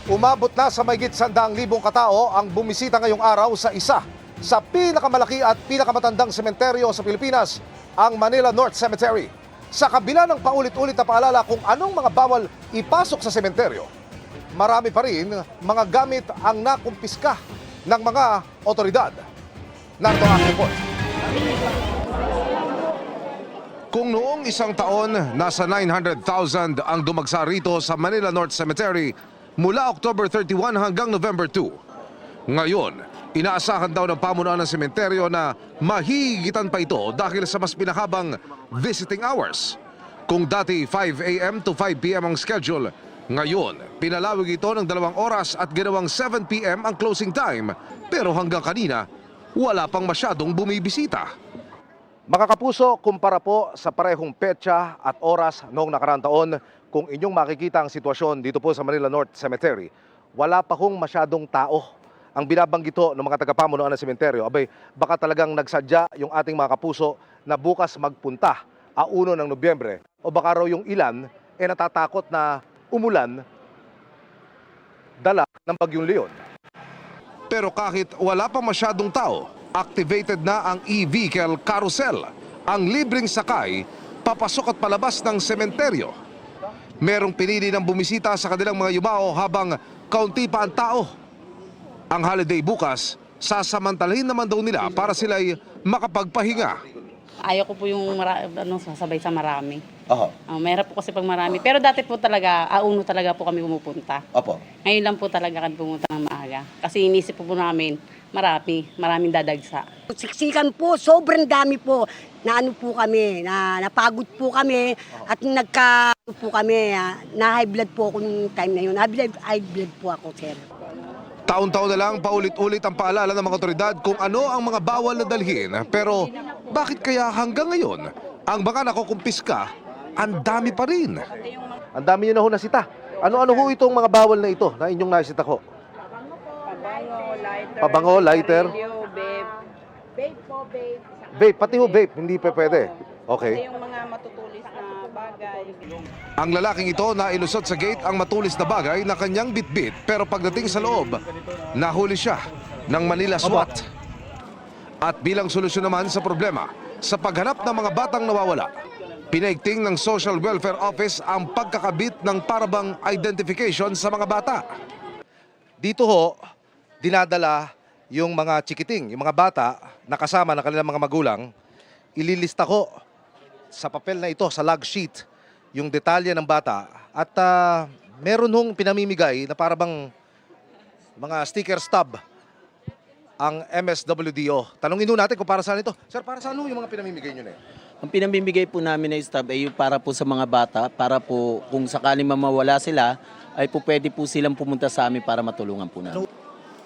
Umabot na sa mahigit 100,000 katao ang bumisita ngayong araw sa isa sa pinakamalaki at pinakamatandang sementeryo sa Pilipinas, ang Manila North Cemetery. Sa kabila ng paulit-ulit na paalala kung anong mga bawal ipasok sa sementeryo, marami pa rin mga gamit ang nakumpiska ng mga otoridad. Narito ang report. Kung noong isang taon, nasa 900,000 ang dumagsa rito sa Manila North Cemetery mula October 31 hanggang November 2. Ngayon, inaasahan daw ng pamunuan ng sementeryo na mahihigitan pa ito dahil sa mas pinahabang visiting hours. Kung dati 5 a.m. to 5 p.m. ang schedule, ngayon pinalawig ito ng 2 oras at ginawang 7 p.m. ang closing time. Pero hanggang kanina, wala pang masyadong bumibisita. Mga kapuso, kumpara po sa parehong petsa at oras noong nakaraang taon, kung inyong makikita ang sitwasyon dito po sa Manila North Cemetery, wala pa hong masyadong tao. Ang binabanggito ng mga tagapamunuan ng sementeryo, abay, baka talagang nagsadya yung ating mga kapuso na bukas magpunta a 1 ng Nobyembre, o baka raw yung ilan natatakot na umulan dala ng Bagyong Leon. Pero kahit wala pa masyadong tao, activated na ang e-vehicle carousel, ang libreng sakay papasok at palabas ng sementeryo. Merong pinili ng bumisita sa kanilang mga yumao habang kaunti pa ang tao. Ang holiday bukas, sasamantalahin naman daw nila para sila'y makapagpahinga. Ayaw ko po yung sasabay sa marami. Oho. Mahirap po kasi pag marami. Pero dati po talaga, auno talaga po kami pumupunta. Opo. Ngayon lang po talaga kami pumunta ng maaga. Kasi inisip po namin, maraming dadagsa. Siksikan po, sobrang dami po. Na ano po kami, na napagod po kami at po kami, na high blood po ako nung time na yun. High blood po ako, sir. Taon-taon na lang paulit-ulit ang paalala ng mga otoridad kung ano ang mga bawal na dalhin. Pero bakit kaya hanggang ngayon, ang mga nakukumpiska, ang dami pa rin? Ang dami nyo na ho nasita. Ano-ano ho itong mga bawal na ito na inyong nasita ho? Pabango, lighter. Vape. Vape po, vape. Vape, pati ho vape, hindi pa pwede. Okay. Yung mga matutulis na bagay. Ang lalaking ito na ilusot sa gate ang matulis na bagay na kanyang bitbit, pero pagdating sa loob, nahuli siya ng Manila SWAT. At bilang solusyon naman sa problema, sa paghanap ng mga batang nawawala, pinaigting ng Social Welfare Office ang pagkakabit ng parabang identification sa mga bata. Dito ho, dinadala yung mga chikiting, yung mga bata na kasama ng kanilang mga magulang, ililista ko sa papel na ito, sa log sheet, yung detalye ng bata. At meron hong pinamimigay na parabang mga sticker stub ang MSWDO. Tanungin ho natin kung para saan ito. Sir, para saan ho yung mga pinamimigay nyo na yun? Ang pinamimigay po namin na stub ay yung para po sa mga bata, para po kung sakaling mamawala sila, ay po pwede po silang pumunta sa amin para matulungan po namin.